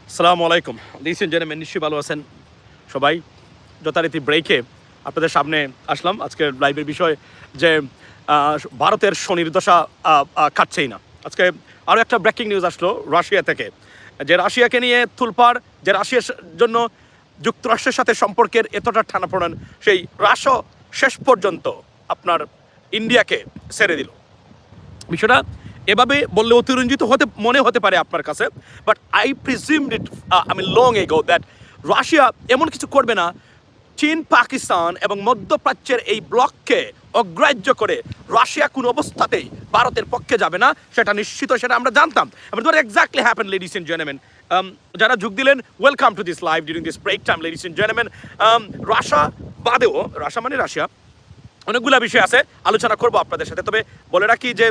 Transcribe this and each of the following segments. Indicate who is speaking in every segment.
Speaker 1: আসসালামু আলাইকুম Leeds and gentleman, নিশ্চয়ই ভালো আছেন সবাই। যথারীতি ব্রেকে আপনাদের সামনে আসলাম আজকের লাইভের বিষয় যে ভারতের শনির দশা কাটছেই না। আজকে আরও একটা ব্রেকিং নিউজ আসলো রাশিয়া থেকে, যে রাশিয়াকে নিয়ে তুলপাড়, যে রাশিয়ার জন্য যুক্তরাষ্ট্রের সাথে সম্পর্কের এতটা টানাপোড়েন, সেই রাশিয়া শেষ পর্যন্ত আপনার ইন্ডিয়াকে ছেড়ে দিল। বিষয়টা এভাবে বললে অতিরঞ্জিত মনে হতে পারে আপনার কাছে, but I presumed it long ago that Russia এমন কিছু করবে না। চীন, পাকিস্তান এবং মধ্যপ্রাচ্যের এই ব্লককে অগ্রাহ্য করে রাশিয়া কোনো অবস্থাতেই ভারতের পক্ষে যাবে না, সেটা নিশ্চিত, সেটা আমরা জানতাম। Exactly happen ladies and gentleman. যারা যোগ দিলেন, welcome to this live during this break time ladies and gentleman. Russia বাদেও, রাশিয়া মানে রাশিয়া, অনেকগুলো বিষয় আছে, আলোচনা করবো আপনাদের সাথে। তবে বলে রাখি যে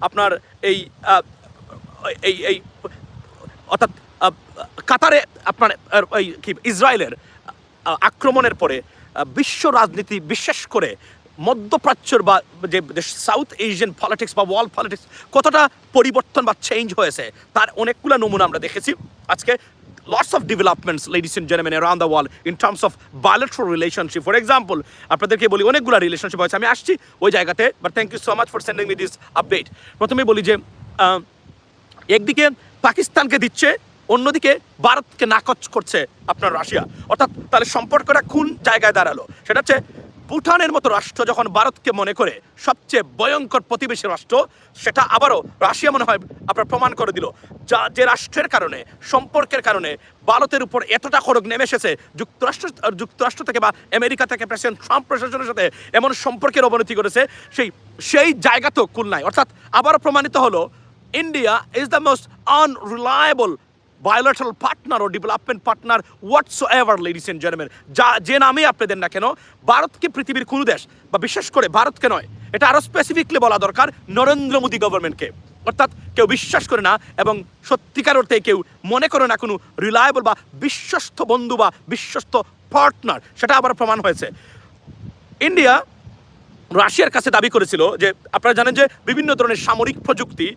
Speaker 1: আপনার এই এই এই অর্থাৎ কাতারে আপনার কি ইসরায়েলের আক্রমণের পরে বিশ্ব রাজনীতি, বিশেষ করে মধ্যপ্রাচ্যর বা যে সাউথ এশিয়ান পলিটিক্স বা ওয়ার্ল্ড পলিটিক্স কতটা পরিবর্তন বা চেঞ্জ হয়েছে, তার অনেকগুলো নমুনা আমরা দেখেছি আজকে। Lots of developments, ladies and gentlemen, around the world in terms of bilateral relationship. For example, আপনাদেরকে বলি অনেকগুলো রিলেশনশিপ হয়েছে, আমি আসছি ওই জায়গাতে, but thank you so much for sending me this update. প্রথমে বলি যে একদিকে পাকিস্তানকে দিচ্ছে, অন্যদিকে ভারতকে নাকচ করছে আপনার রাশিয়া। অর্থাৎ তাহলে সম্পর্কটা কোন জায়গায় দাঁড়ালো? সেটা হচ্ছে ভুটানের মতো রাষ্ট্র যখন ভারতকে মনে করে সবচেয়ে ভয়ঙ্কর প্রতিবেশী রাষ্ট্র, সেটা আবারও রাশিয়া মনে হয় আপনার প্রমাণ করে দিল। যে রাষ্ট্রের কারণে, সম্পর্কের কারণে ভারতের উপর এতটা খড়গ নেমে এসেছে, যুক্তরাষ্ট্র থেকে বা আমেরিকা থেকে প্রেসিডেন্ট ট্রাম্প প্রশাসনের সাথে এমন সম্পর্কের অবনতি করেছে, সেই জায়গা তো কুল নাই। অর্থাৎ আবারও প্রমাণিত হলো India is the most unreliable bilateral partner or development partner whatsoever, ladies and gentlemen. যে নামে আপনি দেন না কেন, ভারতকে পৃথিবীর কোনো দেশ, বা বিশেষ করে ভারতকে নয়, এটা আরও স্পেসিফিকলি বলা দরকার নরেন্দ্র মোদী গভর্নমেন্টকে, অর্থাৎ কেউ বিশ্বাস করে না এবং সত্যিকার অর্থে কেউ মনে করে না কোনো রিলায়েবল বা বিশ্বস্ত বন্ধু বা বিশ্বস্ত পার্টনার, সেটা আবার প্রমাণ হয়েছে। ইন্ডিয়া রাশিয়ার কাছে দাবি করেছিল যে, আপনারা জানেন যে বিভিন্ন ধরনের সামরিক প্রযুক্তি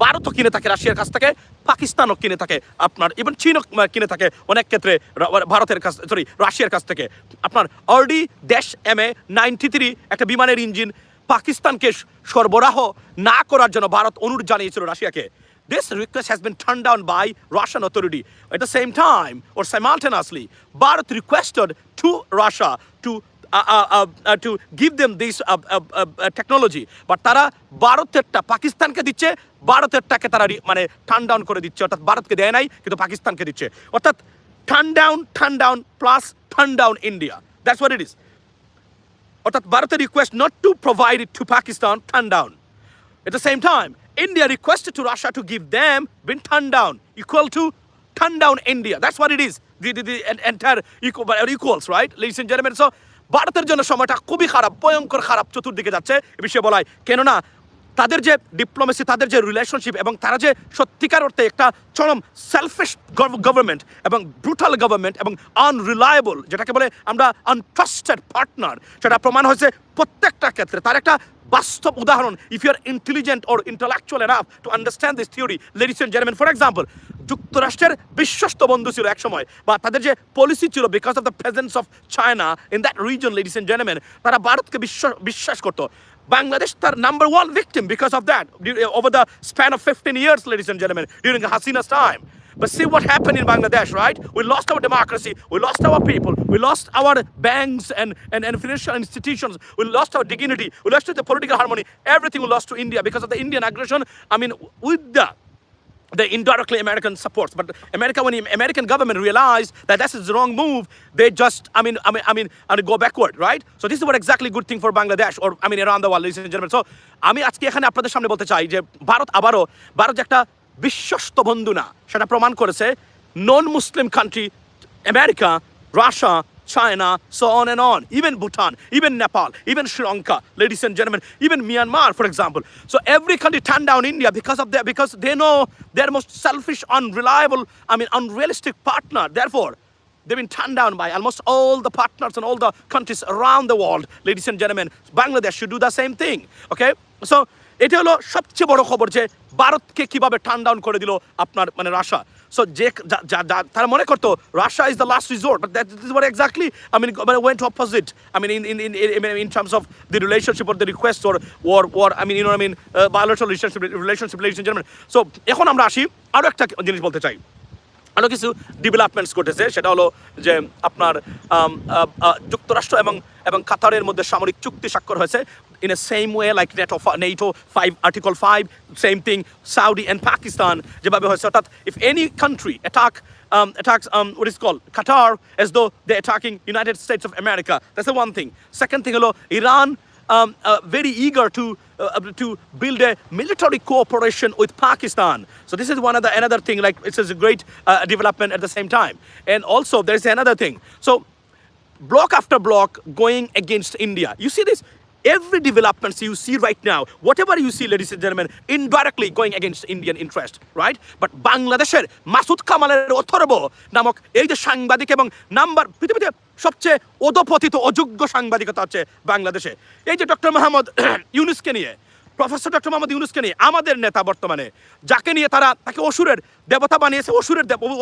Speaker 1: ভারতও কিনে থাকে রাশিয়ার কাছ থেকে, পাকিস্তানও কিনে থাকে, আপনার ইভেন চীনও কিনে থাকে অনেক ক্ষেত্রে রাশিয়ার কাছ থেকে। আপনার RD-MA-93 একটা বিমানের ইঞ্জিন পাকিস্তানকে সরবরাহ না করার জন্য ভারত অনুরোধ জানিয়েছিল রাশিয়াকে। This request has been turned down by Russian authority. At the same time or simultaneously, Bharat requested to Russia to give them this technology, but তারা ভারতেরটা পাকিস্তানকে দিচ্ছে, ভারতেরটাকে তারা মানে টার্ন ডাউন করে দিচ্ছে। অর্থাৎ ভারতকে দেয় নাই, কিন্তু পাকিস্তানকে দিচ্ছে। অর্থাৎ turn down plus turn down India, that's what it is. অর্থাৎ ভারতের request not to provide it to Pakistan, turn down. At the same time, India requested to Russia to give them, been turned down, equal to turn down India. That's what it is. The entire equals, right, ladies and gentlemen? So ভারতের জন্য সময়টা খুবই খারাপ, ভয়ঙ্কর খারাপ, চতুর্দিকে যাচ্ছে এ বিষয়ে বলাই। কেননা তাদের যে ডিপ্লোমেসি, তাদের যে রিলেশনশিপ, এবং তারা যে সত্যিকার অর্থে একটা চরম সেলফিশ গভর্নমেন্ট এবং ব্রুটাল গভর্নমেন্ট এবং আনরিলায়েবল, যেটাকে বলে আমরা আনট্রাস্টেড পার্টনার, সেটা প্রমাণ হয়েছে প্রত্যেকটা ক্ষেত্রে। তার একটা বাস্তব উদাহরণ, if you are intelligent or intellectual enough to understand this theory, ladies and gentleman, for example, যুক্তরাষ্ট্রের বিশ্বস্ত বন্ধু ছিল এক সময়, বা তাদের যে পলিসি ছিল, because of the presence of China in that reason, ladies and gentleman, তারা ভারতকে বিশ্বাস করতো। Bangladesh, their number one victim because of that over the span of 15 years, ladies and gentlemen, during Hasina's time. But see what happened in Bangladesh, right? We lost our democracy, we lost our people, we lost our banks and financial institutions, we lost our dignity, we lost the political harmony, everything we lost to India because of the Indian aggression. With the indirectly American supports, but when the American government realized that this is the wrong move, they just go backward, right? So this is what exactly good thing for Bangladesh or around the world, ladies and gentlemen. So আমি আজকে এখানে আপনাদের সামনে বলতে চাই যে ভারত যে একটা বিশ্বস্ত বন্ধু না, সেটা প্রমাণ করেছে non Muslim country, America, Russia, China, so on and on, even Bhutan, even Nepal, even Sri Lanka, ladies and gentlemen, even Myanmar, for example. So every country turned down India because they know they're most selfish, unreliable, unrealistic partner. Therefore, they've been turned down by almost all the partners and all the countries around the world, ladies and gentlemen. Bangladesh should do the same thing, okay? So এটা হলো সবচেয়ে বড় খবর, যে ভারতকে কিভাবে turn down করে দিল আপনার রাশিয়া। সো যে তারা মনে করতো Russia is the last resort, but that is what exactly I mean went opposite. I mean in terms of the relationship or the request or I mean bilateral relationship ladies and gentlemen. So এখন আমরা আসি আরো একটা জিনিস বলতে চাই। আরও কিছু ডেভেলপমেন্টস ঘটেছে, সেটা হলো যে আপনার যুক্তরাষ্ট্র এবং কাতারের মধ্যে সামরিক চুক্তি স্বাক্ষর হয়েছে in a same way like NATO 5 Article 5, same thing Saudi and Pakistan যেভাবে হয়েছে, অর্থাৎ if any country attacks what is called Qatar as though they're attacking United States of America, that's the one thing. Second thing হলো Iran very eager to build a military cooperation with Pakistan. So this is another thing, like it's a great development at the same time. And also there is another thing. So block after block going against India. You see this? Every developments you see right now, whatever you see, ladies and gentlemen, indirectly going against Indian interest, right? But Bangladesher Masud কামালের অথর্ব নামক এই যে সাংবাদিক এবং number পৃথিবীতে সবচেয়ে অধপতিত অযোগ্য সাংবাদিকতা হচ্ছে বাংলাদেশে। এই যে ডক্টর মোহাম্মদ ইউনুসকে নিয়ে, প্রফেসর ডক্টর মোহাম্মদ ইউনুসকে নিয়ে, আমাদের নেতা বর্তমানে যাকে নিয়ে তাকে অসুরের দেবতা বানিয়েছে,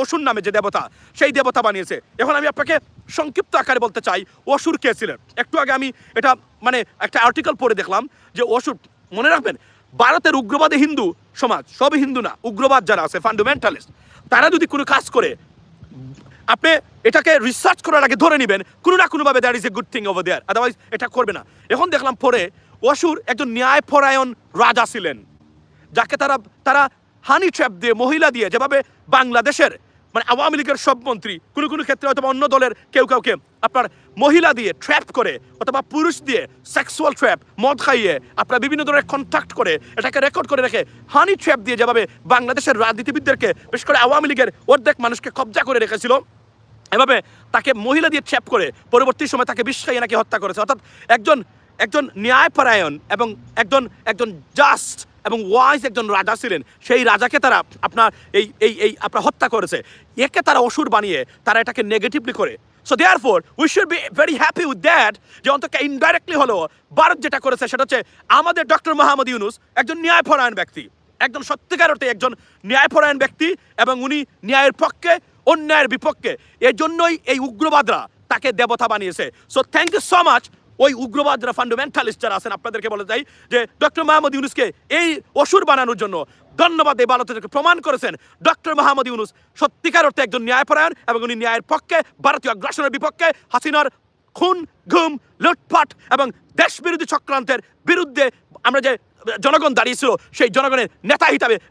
Speaker 1: অসুর নামে যে দেবতা, সেই দেবতা বানিয়েছে। এখন আমি আপনাকে সংক্ষিপ্ত আকারে বলতে চাই অসুর কে ছিলেন। একটু আগে আমি এটা একটা আর্টিকেল পড়ে দেখলাম যে অসুর, মনে রাখবেন ভারতের উগ্রবাদী হিন্দু সমাজ, সবই হিন্দু না, উগ্রবাদ যারা আছে ফান্ডামেন্টালিস্ট, তারা যদি কোনো কাজ করে আপনি এটাকে রিসার্চ করার আগে ধরে নেবেন কোনো না কোনোভাবে that is a good thing over there, otherwise এটা করবে না। এখন দেখলাম পরে অসুর একজন ন্যায়পরায়ণ রাজা ছিলেন, যাকে তারা হানি ট্র্যাপ দিয়ে, মহিলা দিয়ে, যেভাবে বাংলাদেশের আওয়ামী লীগের সব মন্ত্রী কোনো ক্ষেত্রে অথবা অন্য দলের কাউকে আপনার মহিলা দিয়ে ট্র্যাপ করে অথবা পুরুষ দিয়ে সেক্সুয়াল ট্র্যাপ, মদ খাইয়ে আপনার বিভিন্ন ধরনের কন্ট্যাক্ট করে এটাকে রেকর্ড করে রেখে হানি ট্র্যাপ দিয়ে যেভাবে বাংলাদেশের রাজনীতিবিদদেরকে, বিশেষ করে আওয়ামী লীগের অর্ধেক মানুষকে কবজা করে রেখেছিল, এভাবে তাকে মহিলা দিয়ে ট্র্যাপ করে পরবর্তী সময় তাকে বিষ খাইয়ে নাকি হত্যা করেছে। অর্থাৎ একজন ন্যায়পরায়ণ এবং একজন জাস্ট এবং ওয়াইজ একজন রাজা ছিলেন, সেই রাজাকে তারা আপনার হত্যা করেছে। একে তারা অসুর বানিয়ে তারা এটাকে নেগেটিভলি করে। So therefore we should be very happy with that, যে অন্তত ইনডাইরেক্টলি হলো ভারত যেটা করেছে সেটা হচ্ছে আমাদের ডক্টর মোহাম্মদ ইউনুস একজন ন্যায়পরায়ণ ব্যক্তি, একজন সত্যিকার অর্থে একজন ন্যায়পরায়ণ ব্যক্তি, এবং উনি ন্যায়ের পক্ষে অন্যায়ের বিপক্ষে। এই জন্যই এই উগ্রবাদরা তাকে দেবতা বানিয়েছে। So thank you so much ওই উগ্রবাদরা, ফান্ডামেন্টালিস্ট যারা আছেন, আপনাদেরকে বলে যাই যে ডক্টর মোহাম্মদ ইউনুসকে এই অসুর বানানোর জন্য ধন্যবাদ। এই ভারতকে প্রমাণ করেছেন ডক্টর মোহাম্মদ ইউনুস সত্যিকার অর্থে একজন ন্যায়পরায়ণ, এবং উনি ন্যায়ের পক্ষে, ভারতীয় আগ্রাসনের বিপক্ষে, হাসিনার খুন, ঘুম, লুটপাট এবং দেশবিরোধী চক্রান্তের বিরুদ্ধে আমরা যে জনগণ দাঁড়িয়েছিল, সেই জনগণের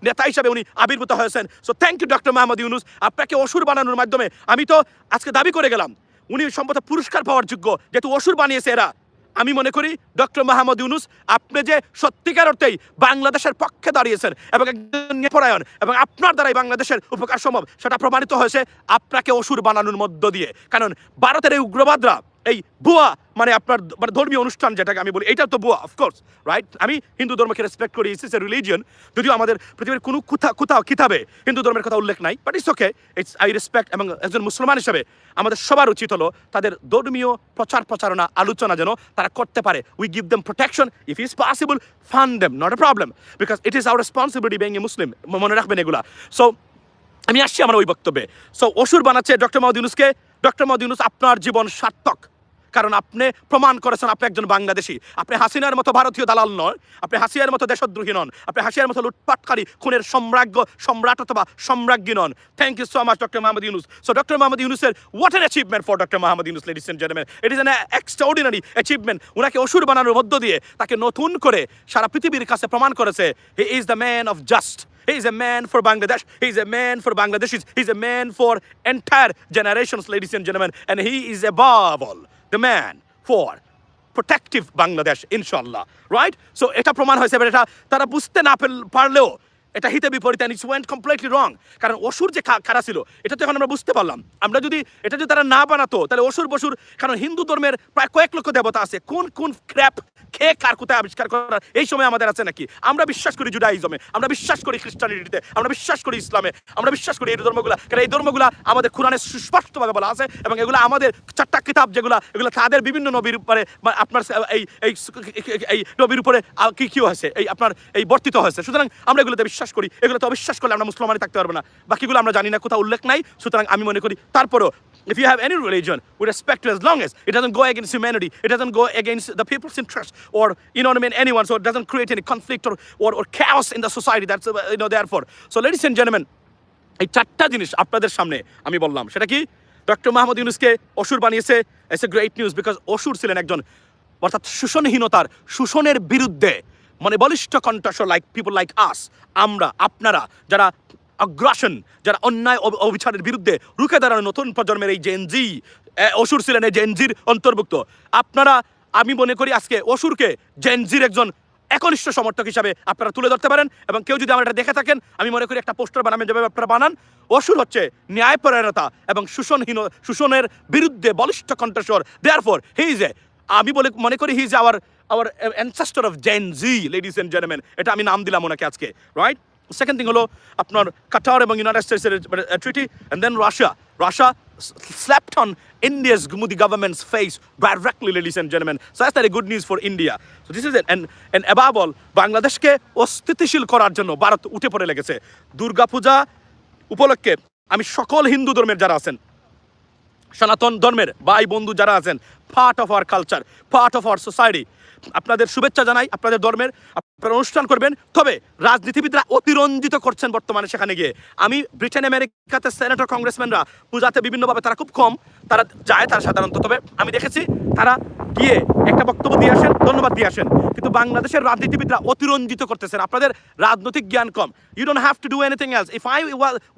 Speaker 1: নেতা হিসাবে উনি আবির্ভূত হয়েছেন। So thank you doctor Mohammad Yunus. আপনাকে অসুর বানানোর মাধ্যমে আমি তো আজকে দাবি করে গেলাম উনি সম্ভবত পুরস্কার পাওয়ার যোগ্য, যেহেতু অসুর বানিয়েছে এরা। আমি মনে করি ডক্টর মোহাম্মদ ইউনুস, আপনি যে সত্যিকার অর্থেই বাংলাদেশের পক্ষে দাঁড়িয়েছেন এবং একজন ন্যায়পরায়ণ, এবং আপনার দ্বারাই বাংলাদেশের উপকার সম্ভব, সেটা প্রমাণিত হয়েছে আপনাকে অসুর বানানোর মধ্য দিয়ে। কারণ ভারতের এই উগ্রবাদরা এই ভুয়া আপনার ধর্মীয় অনুষ্ঠান যেটাকে আমি বলি, এটা তো ভুয়া, অফকোর্স, রাইট? আমি হিন্দু ধর্মকে রেসপেক্ট করি, ইটস এ রিলিজিয়ন, যদিও আমাদের পৃথিবীর কোনো কোথাও কিতাবে হিন্দু ধর্মের কথা উল্লেখ নাই, but it's okay, it's I respect. এবং একজন মুসলমান হিসেবে আমাদের সবার উচিত হলো তাদের ধর্মীয় প্রচারণা, আলোচনা যেন তারা করতে পারে। We give them protection, if is possible fund them, not a problem, because it is our responsibility being a Muslim, মনে রাখবেন এগুলা। সো আমি আসছি আমার ওই বক্তব্যে। সো অসুর বানাচ্ছে ডক্টর মোহাম্মদ ইউনুসকে। ডক্টর মোহাম্মদ ইউনুস, আপনার জীবন সার্থক, কারণ আপনি প্রমাণ করেছেন আপনি একজন বাংলাদেশি। আপনি হাসিনার মতো ভারতীয় দালাল নয়, আপনি হাসিনার মতো দেশদ্রোহী নন, আপনি হাসিনার মতো লুটপাটকারী, খুনের সম্রাট অথবা সম্রাজ্ঞী নন। Thank you so much doctor Mohammad Yunus. So doctor Mohammad ইউনুসের what an achievement for doctor Mohammad Yunus, ladies and gentleman, it is an extraordinary achievement. ওনাকে অসুর বানানোর মধ্য দিয়ে তাকে নতুন করে সারা পৃথিবীর কাছে প্রমাণ করেছে he is the man of just. He is a man for Bangladesh. He is a man for Bangladeshis. He is a man for entire generations, ladies and gentlemen. And he is above all the man for protective Bangladesh, inshallah. Right? So এটা প্রমাণ হয়েছে, এটা তারা বুঝতে না পারলেও এটা হিতে বিপরীত, and it went completely wrong. কারণ অসুর যে কারা ছিল এটা তো এখন আমরা বুঝতে পারলাম। আমরা যদি এটা যদি তারা না বানাতো তাহলে অসুর বসুর, কারণ হিন্দু ধর্মের প্রায় কয়েক লক্ষ দেবতা আছে, কোন ক্র্যাপ খেয়ে কার কোথায় আবিষ্কার করার এই সময় আমাদের আছে নাকি? আমরা বিশ্বাস করি জুডাইজমে, আমরা বিশ্বাস করি খ্রিস্টানিটিতে, আমরা বিশ্বাস করি ইসলামে, আমরা বিশ্বাস করি এই ধর্মগুলা, কারণ এই ধর্মগুলা আমাদের কুরআনে সুস্পষ্টভাবে বলা আছে, এবং এগুলো আমাদের চারটা কিতাব এগুলো তাদের বিভিন্ন নবীর উপরে আপনার এই নবীর উপরে কি হয়েছে, এই আপনার এই বর্তিত হয়েছে। সুতরাং আমরা এগুলোতে বিশ্বাস বিশ্বাস করি, এগুলোতে অবিশ্বাস করলে আমরা মুসলমানই থাকতে পারবো না। বাকিগুলো আমরা জানি না, কোথাও উল্লেখ নাই। সুতরাং আমি মনে করি তারপরও if you have any religion, we respect you as long as it doesn't go against humanity, it doesn't go against the people's interest, or you know what I mean, anyone, so it doesn't create any conflict or chaos in the society. That's therefore. So ladies and gentlemen, এই চারটা জিনিস আপনাদের সামনে আমি বললাম। সেটা কি? Doctor Mahmud ইউনূসকে অসুর বানিয়েছে। It's a great news, because অসুর ছিলেন একজন, অর্থাৎ শোষণের বিরুদ্ধে মানে বলিষ্ঠ কণ্ঠস্বর, লাইক পিপল লাইক আস, আমরা আপনারা যারা আগ্রাসন, যারা অন্যায় অবিচারের বিরুদ্ধে রুখে দাঁড়ানো নতুন প্রজন্মের এই জেনজি, অসুর ছিলেন এই জেনজির অন্তর্ভুক্ত। আপনারা, আমি মনে করি আজকে অসুরকে জেনজির একজন একনিষ্ঠ সমর্থক হিসাবে আপনারা তুলে ধরতে পারেন। এবং কেউ যদি আমরা এটা দেখে থাকেন, আমি মনে করি একটা পোস্টার বানাবেন যেভাবে আপনারা বানান। অসুর হচ্ছে ন্যায়পরায়ণতা এবং শোষণের বিরুদ্ধে বলিষ্ঠ কণ্ঠস্বর। দেয়ারফর হি ইজ আমি মনে করি he is our ancestor of Gen Z, ladies and gentleman. এটা আমি নাম দিলাম ওনাকে আজকে, রাইট? সেকেন্ড থিং হলো আপনার কাতার এবং ইউনাইটেড স্টেটসের treaty, and then Russia slapped on India's Modi government's face directly, ladies and gentlemen. So that's a good news for India. So this is it. And above all, বাংলাদেশকে অস্থিতিশীল করার জন্য ভারত উঠে পড়ে লেগেছে। দুর্গাপূজা উপলক্ষে আমি সকল হিন্দু ধর্মের যারা আছেন, সনাতন ধর্মের ভাই বন্ধু যারা আছেন, part of our culture, part of our society, আপনাদের শুভেচ্ছা জানাই। আপনাদের ধর্মের আপনারা অনুষ্ঠান করবেন, তবে রাজনীতিবিদরা অতিরঞ্জিত করছেন বর্তমানে সেখানে গিয়ে। আমি ব্রিটেন আমেরিকাতে সেনেটর কংগ্রেসম্যানরা পূজাতে বিভিন্নভাবে তারা খুব কম তারা যায়, তারা সাধারণত, তবে আমি দেখেছি তারা গিয়ে একটা বক্তব্য দিয়ে আসেন, ধন্যবাদ দিয়ে আসেন। কিন্তু বাংলাদেশের রাজনীতিবিদরা অতিরঞ্জিত করতেছেন। আপনাদের রাজনৈতিক জ্ঞান কম। You don't have to do anything else. If I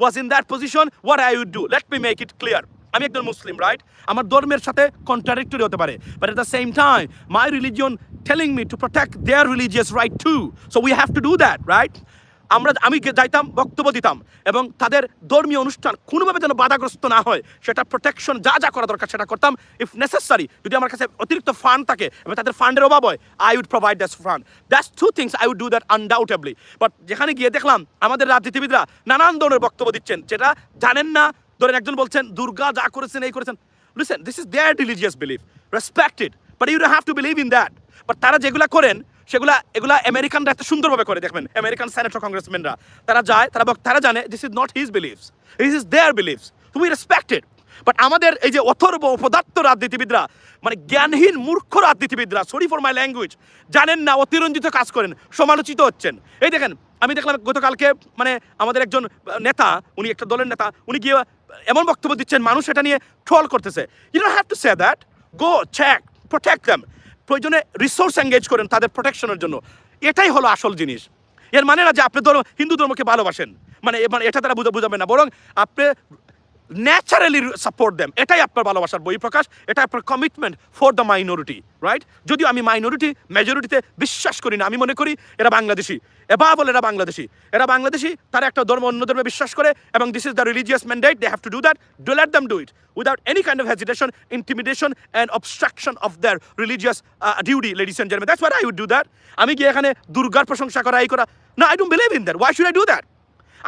Speaker 1: was in that position, what I would do, let me make it clear. আমি একজন মুসলিম, রাইট? আমার ধর্মের সাথে কন্ট্রাডিক্টরি হতে পারে, but at the same time my religion telling me to protect their religious right two, so we have to do that, right? আমি যাইতাম, বক্তব্য দিতাম, এবং তাদের ধর্মীয় অনুষ্ঠান কোনোভাবে যেন বাধাগ্রস্ত না হয় সেটা প্রোটেকশন যা করা দরকার সেটা করতাম। ইফ নেসেসারি, যদি আমার কাছে অতিরিক্ত ফান্ড থাকে এবং তাদের ফান্ডের অভাব হয়, I would provide that fund. That's two things I would do that undoubtably. But যেখানে গিয়ে দেখলাম আমাদের রাজনীতিবিদরা নানান ধরনের বক্তব্য দিচ্ছেন যেটা জানেন না। ধরেন একজন বলছেন দুর্গা যা করেছেন এই করেছেন, listen, this is their religious belief, respected, but you don't have to believe in that. But তারা যেগুলা করেন এগুলা আমেরিকানরা এত সুন্দরভাবে করে, দেখবেন আমেরিকান সেনেটর কংগ্রেসম্যানরা তারা যায়, তারা জানে this is not his believes, this is their believes, to be respected. But আমাদের এই যে অথর্ব অপদার্থ রাজনীতিবিদরা, মানে জ্ঞানহীন মূর্খ রাজনীতিবিদরা, সরি ফর মাই ল্যাঙ্গুয়েজ, জানেন না, অতিরঞ্জিত কাজ করেন, সমালোচিত হচ্ছেন। এই দেখেন, আমি দেখলাম গতকালকে মানে আমাদের একজন নেতা, উনি একটা দলের নেতা, উনি গিয়ে এমন বক্তব্য দিচ্ছেন, মানুষ এটা নিয়ে ট্রল করতেছে। You don't have to say that, go check, protect them. প্রয়োজনে রিসোর্স এঙ্গেজ করেন তাদের প্রোটেকশনের জন্য। এটাই হলো আসল জিনিস। এর মানে না যে আপনি হিন্দু ধর্মকে ভালোবাসেন, মানে এটা তারা বুঝাবেন না, বরং আপনি ন্যাচারালি সাপোর্ট দেম, এটাই আপনার ভালোবাসার বহিঃপ্রকাশ, এটা আপনার commitment for the minority, right? যদিও আমি মাইনরিটি মেজরিটিতে বিশ্বাস করি না, আমি মনে করি এরা বাংলাদেশি, এরা বাংলাদেশি, তারা একটা ধর্ম অন্য ধর্মে বিশ্বাস করে, এবং this is the religious mandate, they have to do that, do let them do it without any kind of hesitation, intimidation and obstruction of their religious duty, ladies and gentleman. That's what I would do that. আমি গিয়ে এখানে দুর্গার প্রশংসা করা, এই করা, না, I don't believe in that, why should I do that?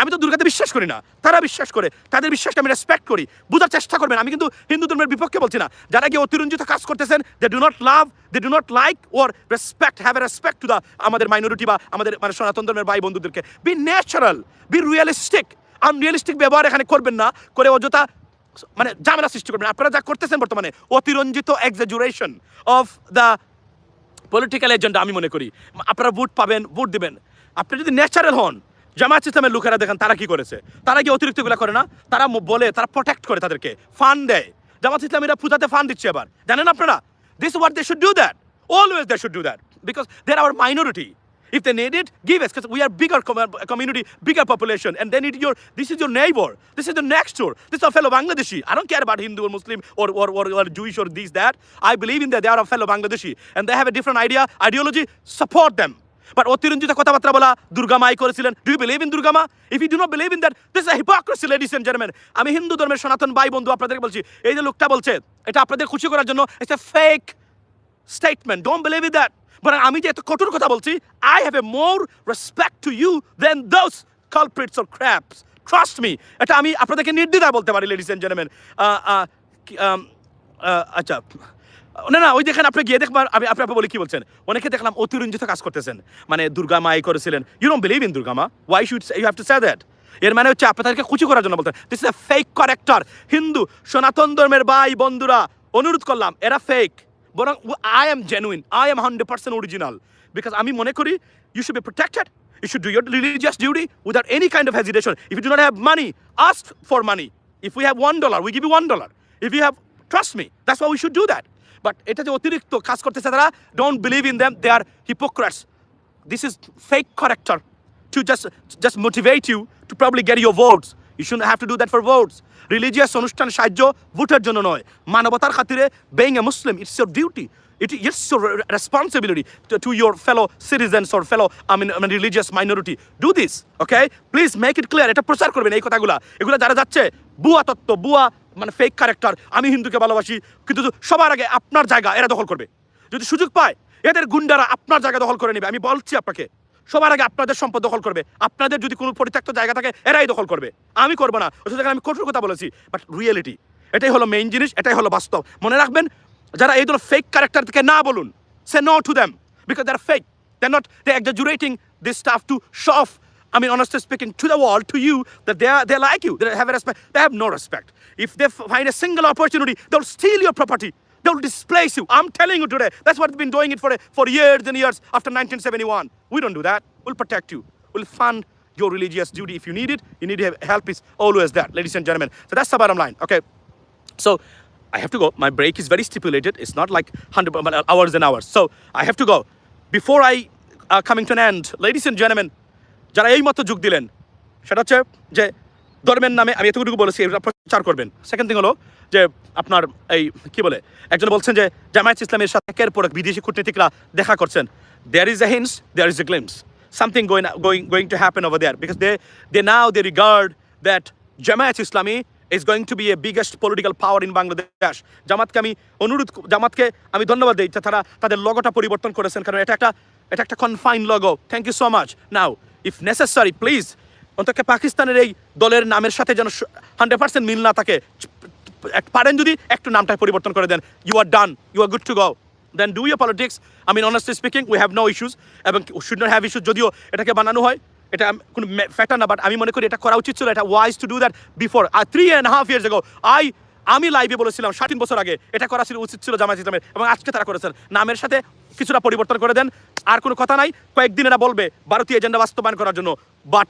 Speaker 1: আমি তো দুর্গাতে বিশ্বাস করি না, তারা বিশ্বাস করে, তাদের বিশ্বাসকে আমি রেসপেক্ট করি, বোঝার চেষ্টা করবেন। আমি কিন্তু হিন্দু ধর্মের বিপক্ষে বলছি না। যারা গিয়ে অতিরঞ্জিত কাজ করতেছেন, they do not love, they do not like or respect, have a respect to the আমাদের মাইনরিটি বা আমাদের মানে সনাতন ধর্মের ভাই বন্ধুদেরকে। Be natural, be realistic, unrealistic ব্যবহার এখানে করবেন না, করে অযথা মানে ঝামেলা সৃষ্টি করবেন। আপনারা যা করতেছেন বর্তমানে অতিরঞ্জিত এক্সাজুরেশন অফ দ্য পলিটিক্যাল এজেন্ডা। আমি মনে করি আপনারা ভোট পাবেন, ভোট দিবেন, আপনি যদি ন্যাচারাল হন। জামায়াত ইসলামের লোকেরা দেখেন তারা কি করেছে, তারা কি অতিরিক্তগুলো করে না, তারা বলে, তারা প্রোটেক্ট করে, তাদেরকে ফান্ড দেয়। জামায়াত ইসলামীরা পূজাতে ফান্ড দিচ্ছে এবার, জানেন আপনারা? This what they should do that, always they should do that, because they are our minority. If they need it, give us, because we are bigger community, bigger population, and they need this is your neighbor, this is the next door, this is a fellow Bangladeshi. I don't care about Hindu or Muslim or Jewish or this, that. I believe in that they are a fellow Bangladeshi, and they have a different ideology, support them. But অতিরঞ্জিত কথাবার্তা বলা, দুর্গা মাই করেছিলেন, do you believe in Durga Ma? If you do not believe in that, this is a hypocrisy, ladies and gentleman. আমি হিন্দু ধর্মের সনাতন ভাই বন্ধু আপনাদেরকে বলছি, এই যে লোকটা বলছে এটা আপনাদের খুশি করার জন্য, it's a fake statement, don't believe in that. But আমি যে এত কঠোর কথা বলছি, I have a more respect to you then those culprits or craps, trust me. এটা আমি আপনাদেরকে নির্দ্বিধায় বলতে পারি, লেডিস এন্ড জেন্টলম্যান। আচ্ছা, না না ওই দেখেন আপনি গিয়ে দেখবার আমি আপনাকে বলি কি বলছেন, অনেকে দেখলাম অতিরঞ্জিত কাজ করতেছেন, মানে দুর্গা মা এই করেছিলেন, you don't believe in Durga Ma, why should you have to say that? এর মানে হচ্ছে আপনাদেরকে কুচি করার জন্য বলতেন, this is a fake character. Hindu Sanatan ধর্মের ভাই বন্ধুরা অনুরোধ করলাম, এরা ফেক, বরং I am genuine, I am 100% original, because আমি মনে করি you should be protected, you should do your religious duty without any kind of hesitation. If you do not have money, ask for money. If we have $1, we give you $1. If you have, trust me, that's why we should do that. But এটা যে অতিরিক্ত কাজ করতেছে তারা, don't believe in them, they are hypocrites. This is fake character to just motivate you to probably get your votes. You shouldn't have to do that for votes. Religious অনুষ্ঠান সাহায্য ভোটের জন্য নয়, মানবতার খাতিরে being a Muslim, it's your duty. It's your responsibility to your fellow citizens or fellow religious minority. Do this, okay? Please make it clear. এটা প্রচার করবেন এই কথাগুলা, এগুলা যারা যাচ্ছে বুয়া তত্ত্ব, বুয়া মানে ফেক ক্যারেক্টার, আমি হিন্দুকে ভালোবাসি, কিন্তু সবার আগে আপনার জায়গা এরা দখল করবে। যদি সুযোগ পায় এদের গুন্ডারা আপনার জায়গা দখল করে নেবে, আমি বলছি আপনাকে, সবার আগে আপনাদের সম্পদ দখল করবে, আপনাদের যদি কোনো পরিত্যক্ত জায়গা থাকে এরাই দখল করবে, আমি করবো না। আমি কঠোর কথা বলেছি, বাট রিয়েলিটি এটাই হলো মেইন জিনিস, এটাই হলো বাস্তব। মনে রাখবেন, যারা এই ধরনের ফেক ক্যারেক্টার থেকে না বলুন, say no to them, because they are fake, they not, they exaggerating this stuff to show off, I mean, honestly speaking, to the world, to you, that they like you, they have a respect. They have no respect. If they find a single opportunity, they'll steal your property. They'll displace you. I'm telling you today. That's what they've been doing it for years and years after 1971. We don't do that. We'll protect you. We'll fund your religious duty if you need it. You need help is always there, ladies and gentlemen. So that's the bottom line. Okay. So I have to go. My break is very stipulated. It's not like 100 hours and hours. So I have to go. Before I coming to an end, ladies and gentlemen, যারা এই মতো যোগ দিলেন, সেটা হচ্ছে যে ধর্মের নামে আমি এতটুকু বলেছি এটা প্রচার করবেন। সেকেন্ড থিং হলো যে আপনার এই কি বলে, একজন বলছেন যে জামায়াত ইসলামের সাথে একের পর এক বিদেশি কূটনীতিকরা দেখা করছেন। There is a hints, there is a glimpse, something going to happen over there, because they regard that Jamaat Islami is going to be a biggest political power in Bangladesh. জামাতকে আমি ধন্যবাদ দিই, তারা তাদের লগোটা পরিবর্তন করেছেন, কারণ এটা একটা confined logo. Thank you so much. Now if necessary please অন্তত পাকিস্তানের এই দলের নামের সাথে যেন 100% মিল না থাকে, পারেন যদি একটু নামটা পরিবর্তন করে দেন, you are done, you are good to go, then do your politics. I mean, honestly speaking, we have no issues, এবং শুড নট হ্যাভ ইস্যুস। যদিও এটাকে বানানো হয়, এটা কোনো ফ্যাক্টর না, বাট আমি মনে করি এটা করা উচিত ছিল, এটা wise two do that before 3.5 years ago. আমি লাইভে বলেছিলাম 3 বছর আগে এটা করা উচিত ছিল জামায়াত ইসলামের, এবং আজকে তারা করেছেন। নামের সাথে কিছুটা পরিবর্তন করে দেন, আর কোনো কথা নাই। কয়েকদিন এরা বলবে ভারতীয় এজেন্ডা বাস্তবায়ন করার জন্য, but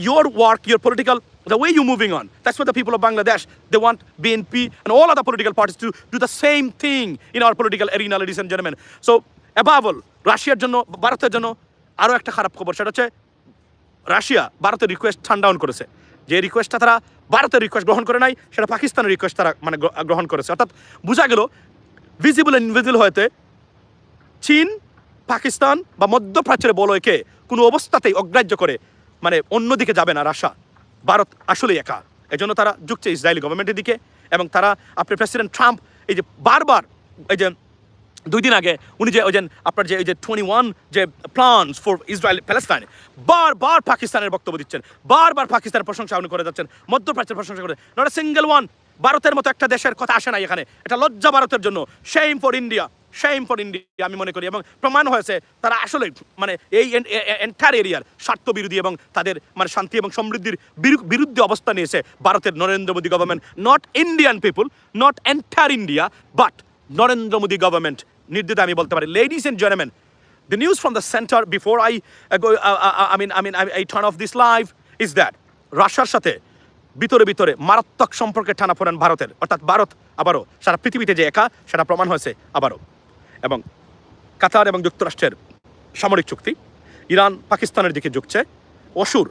Speaker 1: your work, your political, the way you're moving on, that's what the people of Bangladesh, they want BNP and all other political parties to do the same thing in our political arena, ladies and gentlemen. So above all, রাশিয়ার জন্য, ভারতের জন্য আরও একটা খারাপ খবর, সেটা হচ্ছে রাশিয়া ভারতের রিকোয়েস্ট টার্ন ডাউন করেছে। যে রিকোয়েস্টটা তারা ভারতের রিকোয়েস্ট গ্রহণ করে নাই, সেটা পাকিস্তানের রিকোয়েস্ট তারা মানে গ্রহণ করেছে। অর্থাৎ বোঝা গেল ভিজিবল অ্যান্ড ইনভিজিবল হতে চীন, পাকিস্তান বা মধ্যপ্রাচ্যের বলয়কে কোনো অবস্থাতেই অগ্রাহ্য করে মানে অন্যদিকে যাবে না রাশিয়া। ভারত আসলেই একা, এজন্য তারা ঝুঁকছে ইসরায়েলি গভর্নমেন্টের দিকে। এবং তারা, আপনি প্রেসিডেন্ট ট্রাম্প এই যে বারবার, এই যে 2 দিন আগে উনি যে ওই যে আপনার যে 21 যে প্ল্যানস ফর ইসরায়েল প্যালেস্টাইন, বারবার পাকিস্তানের বক্তব্য দিচ্ছেন, বারবার পাকিস্তানের প্রশংসা উনি করে যাচ্ছেন, মধ্যপ্রাচ্যের প্রশংসা করে, নট এ সিঙ্গেল ওয়ান। ভারতের মতো একটা দেশের কথা আসে না এখানে, এটা লজ্জা ভারতের জন্য। Shame for India, shame for India আমি মনে করি। এবং প্রমাণ হয়েছে তারা আসলে মানে এই এন্টায়ার এরিয়ার স্বার্থ বিরোধী এবং তাদের মানে শান্তি এবং সমৃদ্ধির বিরুদ্ধে অবস্থা নিয়েছে ভারতের Narendra Modi government. Not Indian people, not entire India, but Narendra Modi government. নির্দ্বিধা আমি বলতে পারি, ladies and gentleman, the news from the center before I turn off this live is that রাশিয়ার সাথে ভিতরে মারাত্মক সম্পর্কে টানাপোড়েন ভারতের, অর্থাৎ ভারত আবারও সারা পৃথিবীতে যে একা সেটা প্রমাণ হয়েছে আবারও। এবং কাতার এবং যুক্তরাষ্ট্রের সামরিক চুক্তি, ইরান পাকিস্তানের দিকে ঝুঁকছে। অসুর,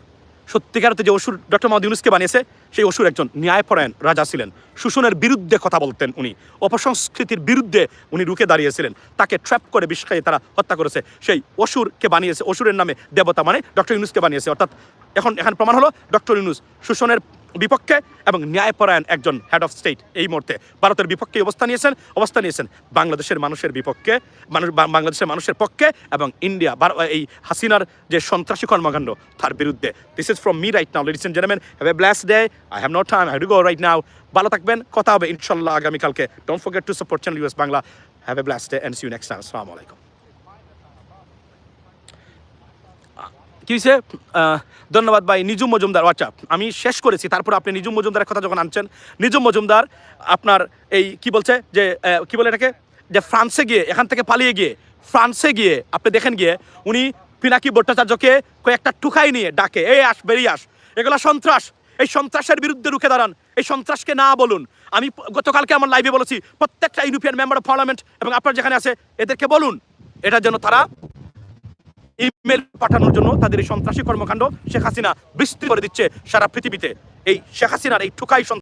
Speaker 1: সত্যিকারতে যে অসুর ডক্টর মোহাম্মদ ইউনূসকে বানিয়েছে, সেই অসুর একজন ন্যায়পরায়ণ রাজা ছিলেন। শোষণের বিরুদ্ধে কথা বলতেন উনি, অপসংস্কৃতির বিরুদ্ধে উনি রুখে দাঁড়িয়েছিলেন। তাকে ট্র্যাপ করে বিষ খাইয়ে তারা হত্যা করেছে। সেই অসুরকে বানিয়েছে, অসুরের নামে দেবতা মানে ডক্টর ইউনূসকে বানিয়েছে। অর্থাৎ এখন প্রমাণ হলো ডক্টর ইউনূস শোষণের বিপক্ষে এবং ন্যায়পরায়ণ একজন হেড অফ স্টেট। এই মুহূর্তে ভারতের বিপক্ষে অবস্থা নিয়েছেন বাংলাদেশের মানুষের বিপক্ষে, বাংলাদেশের মানুষের পক্ষে, এবং ইন্ডিয়া এই হাসিনার যে সন্ত্রাসী কর্মকাণ্ড তার বিরুদ্ধে। This is from me right now, ladies and gentleman, have a blessed day. I have no time, I have to go right now. ভালো থাকবেন, কথা হবে ইনশাল্লাহ আগামীকালকে। Don't forget to support channel US Bangla. Have a blast day and see you next time. আসসালামু আলাইকুম। কি হয়েছে? ধন্যবাদ ভাই নিজুম মজুমদার। আচ্ছা, আমি শেষ করেছি, তারপর আপনি নিজুম মজুমদারের কথা যখন আনছেন, নিজুম মজুমদার আপনার এই কি বলছে যে কি বলে এটাকে, যে ফ্রান্সে গিয়ে, এখান থেকে পালিয়ে গিয়ে ফ্রান্সে গিয়ে আপনি দেখেন গিয়ে উনি পিনাকি ভট্টাচার্যকে কয়েকটা টুকাই নিয়ে ডাকে, এই আস, বেরিয়ে আস, এগুলা সন্ত্রাস, এই সন্ত্রাসের বিরুদ্ধে রুখে দাঁড়ান, এই সন্ত্রাসকে না বলুন। আমি গতকালকে আমার লাইভে বলেছি প্রত্যেকটা ইউরোপিয়ান মেম্বার অফ পার্লামেন্ট এবং আপনার যেখানে আছে এদেরকে বলুন এটা যেন তারা ইমেল পাঠানোর জন্য তাদের এই সন্ত্রাসী কর্মকাণ্ড শেখ হাসিনা বিস্তৃত করে দিচ্ছে সারা পৃথিবীতে। এই শেখ হাসিনার এই ঠুকাই